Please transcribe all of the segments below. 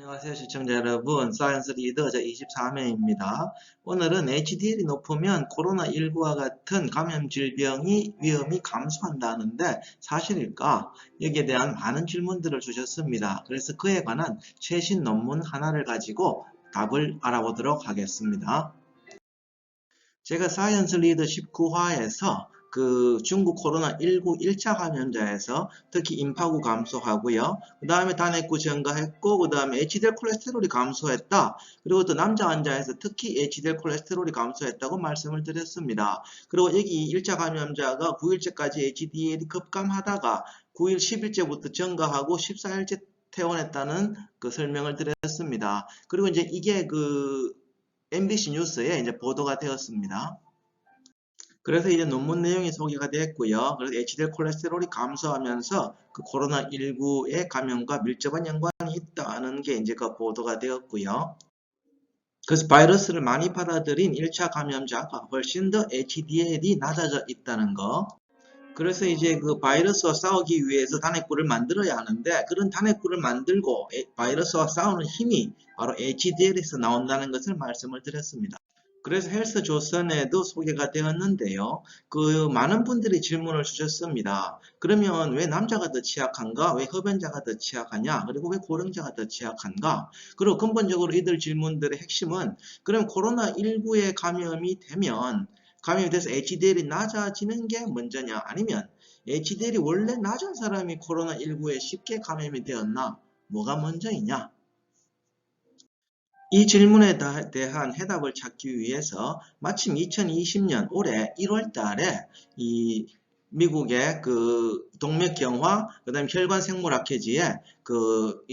안녕하세요, 시청자 여러분. 사이언스 리더 저 24회입니다. 오늘은 HDL이 높으면 코로나19와 같은 감염 질병이 위험이 감소한다는데 사실일까? 여기에 대한 많은 질문들을 주셨습니다. 그래서 그에 관한 최신 논문 하나를 가지고 답을 알아보도록 하겠습니다. 제가 사이언스 리더 19화에서 그 중국 코로나19 1차 감염자에서 특히 임파구 감소하고요. 그 다음에 단핵구 증가했고, 그 다음에 HDL 콜레스테롤이 감소했다. 그리고 또 남자 환자에서 특히 HDL 콜레스테롤이 감소했다고 말씀을 드렸습니다. 그리고 여기 1차 감염자가 9일째까지 HDL이 급감하다가 9일, 10일째부터 증가하고 14일째 퇴원했다는 그 설명을 드렸습니다. 그리고 이제 이게 그 MBC 뉴스에 이제 보도가 되었습니다. 그래서 이제 논문 내용이 소개가 됐고요. 그래서 HDL 콜레스테롤이 감소하면서 그 코로나19의 감염과 밀접한 연관이 있다는 게 이제 그 보도가 되었고요. 그래서 바이러스를 많이 받아들인 1차 감염자가 훨씬 더 HDL이 낮아져 있다는 거. 그래서 이제 그 바이러스와 싸우기 위해서 단핵구를 만들어야 하는데 그런 단핵구를 만들고 바이러스와 싸우는 힘이 바로 HDL에서 나온다는 것을 말씀을 드렸습니다. 그래서 헬스 조선에도 소개가 되었는데요. 그 많은 분들이 질문을 주셨습니다. 그러면 왜 남자가 더 취약한가? 왜 흡연자가 더 취약하냐? 그리고 왜 고령자가 더 취약한가? 그리고 근본적으로 이들 질문들의 핵심은 그럼 코로나19에 감염이 돼서 HDL이 낮아지는 게 먼저냐? 아니면 HDL이 원래 낮은 사람이 코로나19에 쉽게 감염이 되었나? 뭐가 먼저이냐? 이 질문에 대한 해답을 찾기 위해서 마침 2020년 올해 1월 달에 이 미국의 그 동맥경화, 그 다음에 혈관생물학회지에 그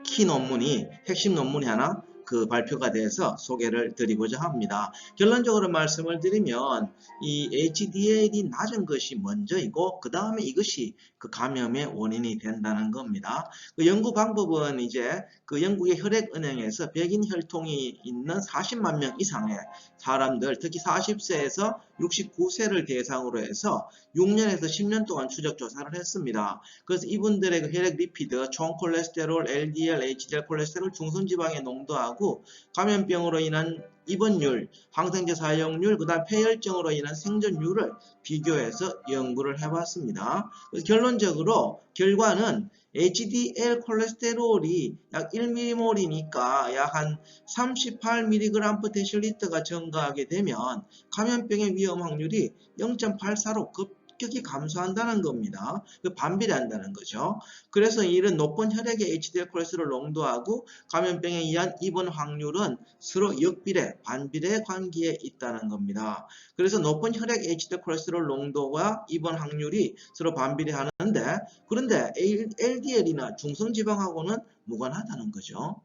키 논문이, 핵심 논문이 하나 그 발표가 돼서 소개를 드리고자 합니다. 결론적으로 말씀을 드리면 이 HDL이 낮은 것이 먼저이고 그 다음에 이것이 그 감염의 원인이 된다는 겁니다. 그 연구 방법은 이제 그 영국의 혈액은행에서 백인 혈통이 있는 40만 명 이상의 사람들, 특히 40세에서 69세를 대상으로 해서 6년에서 10년 동안 추적 조사를 했습니다. 그래서 이분들의 그 혈액 리피드, 총 콜레스테롤, LDL, HDL 콜레스테롤, 중성지방의 농도하고 감염병으로 인한 입원율, 항생제 사용률, 그 다음 폐혈증으로 인한 생존율을 비교해서 연구를 해봤습니다. 그래서 결론적으로 결과는 HDL 콜레스테롤이 약 1mm몰이니까 약 한 38mg/dl가 증가하게 되면 감염병의 위험 확률이 0.84로 급격히 감소한다는 겁니다. 반비례한다는 거죠. 그래서 이런 높은 혈액의 HDL 콜레스테롤 농도하고 감염병에 의한 입원 확률은 서로 역비례, 반비례 관계에 있다는 겁니다. 그래서 높은 혈액 HDL 콜레스테롤 농도와 입원 확률이 서로 반비례하는데 그런데 LDL이나 중성지방하고는 무관하다는 거죠.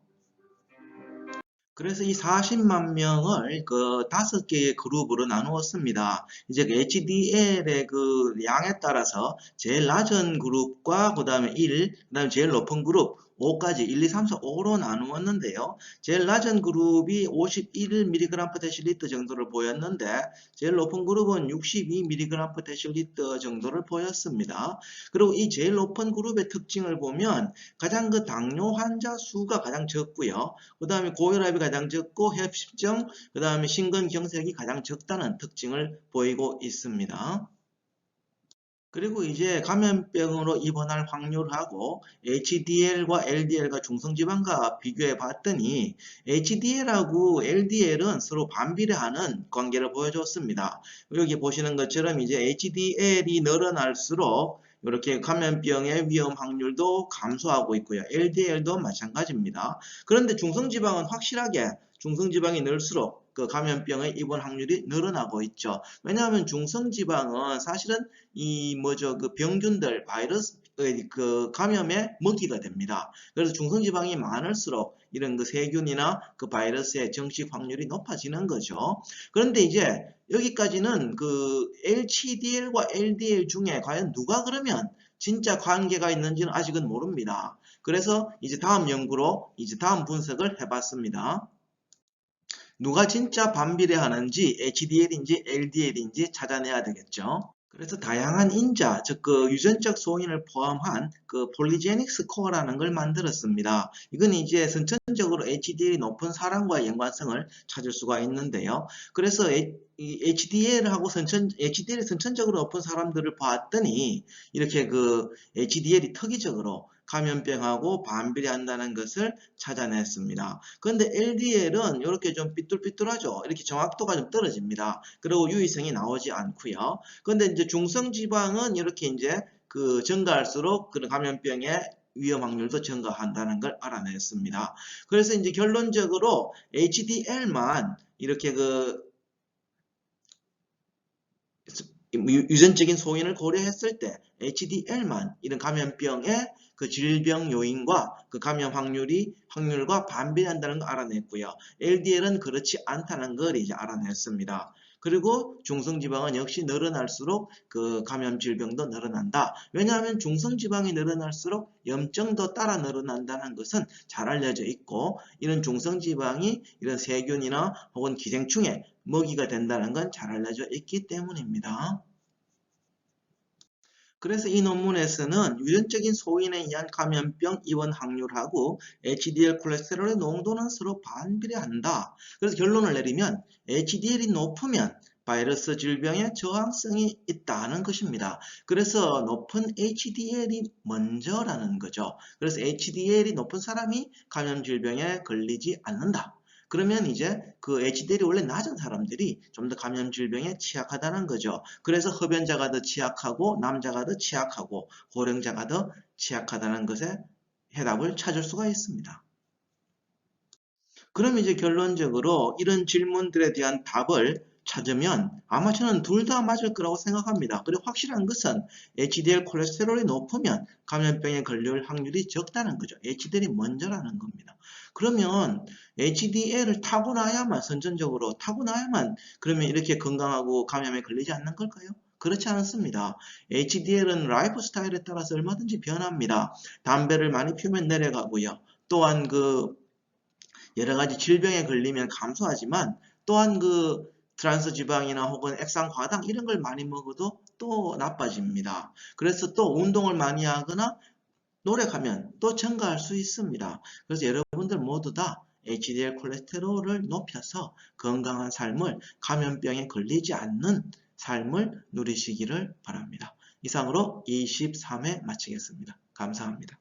그래서 이 40만 명을 그 5개의 그룹으로 나누었습니다. 이제 그 HDL의 그 양에 따라서 제일 낮은 그룹과 그 다음에 1, 그 다음에 제일 높은 그룹 5까지 1, 2, 3, 4, 5로 나누었는데요. 제일 낮은 그룹이 51mg/dl 정도를 보였는데 제일 높은 그룹은 62mg/dl 정도를 보였습니다. 그리고 이 제일 높은 그룹의 특징을 보면 가장 그 당뇨 환자 수가 가장 적고요. 그 다음에 고혈압이 가장 적고 협심증, 그 다음에 심근경색이 가장 적다는 특징을 보이고 있습니다. 그리고 이제 감염병으로 입원할 확률하고 HDL과 LDL과 중성지방과 비교해 봤더니 HDL하고 LDL은 서로 반비례하는 관계를 보여줬습니다. 여기 보시는 것처럼 이제 HDL이 늘어날수록 이렇게 감염병의 위험 확률도 감소하고 있고요. LDL도 마찬가지입니다. 그런데 중성지방은 확실하게 중성지방이 늘수록 그 감염병의 입원 확률이 늘어나고 있죠. 왜냐하면 중성지방은 사실은 그 병균들, 바이러스의 그 감염의 먹이가 됩니다. 그래서 중성지방이 많을수록 이런 그 세균이나 그 바이러스의 정식 확률이 높아지는 거죠. 그런데 이제 여기까지는 그 HDL과 LDL 중에 과연 누가 그러면 진짜 관계가 있는지는 아직은 모릅니다. 그래서 이제 다음 연구로 이제 다음 분석을 해봤습니다. 누가 진짜 반비례하는지 HDL인지 LDL인지 찾아내야 되겠죠. 그래서 다양한 인자, 즉 그 유전적 소인을 포함한 그 폴리제닉 스코어라는 걸 만들었습니다. 이건 이제 선천적으로 HDL이 높은 사람과의 연관성을 찾을 수가 있는데요. 그래서 HDL하고 HDL이 선천적으로 높은 사람들을 봤더니 이렇게 그 HDL이 특이적으로 감염병하고 반비례한다는 것을 찾아냈습니다. 그런데 LDL은 이렇게 좀 삐뚤삐뚤하죠. 이렇게 정확도가 좀 떨어집니다. 그리고 유의성이 나오지 않고요. 그런데 이제 중성 지방은 이렇게 이제 그 증가할수록 그런 감염병의 위험 확률도 증가한다는 걸 알아냈습니다. 그래서 이제 결론적으로 HDL만 이렇게 그 유전적인 소인을 고려했을 때 HDL만 이런 감염병의 그 질병 요인과 그 감염 확률과 반비례한다는 걸 알아냈고요. LDL은 그렇지 않다는 걸 이제 알아냈습니다. 그리고 중성지방은 역시 늘어날수록 그 감염 질병도 늘어난다. 왜냐하면 중성지방이 늘어날수록 염증도 따라 늘어난다는 것은 잘 알려져 있고, 이런 중성지방이 이런 세균이나 혹은 기생충의 먹이가 된다는 건 잘 알려져 있기 때문입니다. 그래서 이 논문에서는 유전적인 소인에 의한 감염병 입원 확률하고 HDL 콜레스테롤의 농도는 서로 반비례한다. 그래서 결론을 내리면 HDL이 높으면 바이러스 질병에 저항성이 있다는 것입니다. 그래서 높은 HDL이 먼저라는 거죠. 그래서 HDL이 높은 사람이 감염 질병에 걸리지 않는다. 그러면 이제 그 HDL이 원래 낮은 사람들이 좀 더 감염 질병에 취약하다는 거죠. 그래서 흡연자가 더 취약하고 남자가 더 취약하고 고령자가 더 취약하다는 것에 해답을 찾을 수가 있습니다. 그럼 이제 결론적으로 이런 질문들에 대한 답을 찾으면 아마 저는 둘 다 맞을 거라고 생각합니다. 그리고 확실한 것은 HDL 콜레스테롤이 높으면 감염병에 걸릴 확률이 적다는 거죠. HDL이 먼저라는 겁니다. 그러면 HDL을 타고나야만, 선천적으로 타고나야만 그러면 이렇게 건강하고 감염에 걸리지 않는 걸까요? 그렇지 않습니다. HDL은 라이프 스타일에 따라서 얼마든지 변합니다. 담배를 많이 피우면 내려가고요. 또한 그 여러 가지 질병에 걸리면 감소하지만, 또한 그 트랜스 지방이나 혹은 액상 과당 이런 걸 많이 먹어도 또 나빠집니다. 그래서 또 운동을 많이 하거나 노력하면 또 증가할 수 있습니다. 그래서 여러분들 모두 다 HDL 콜레스테롤을 높여서 건강한 삶을, 감염병에 걸리지 않는 삶을 누리시기를 바랍니다. 이상으로 23회 마치겠습니다. 감사합니다.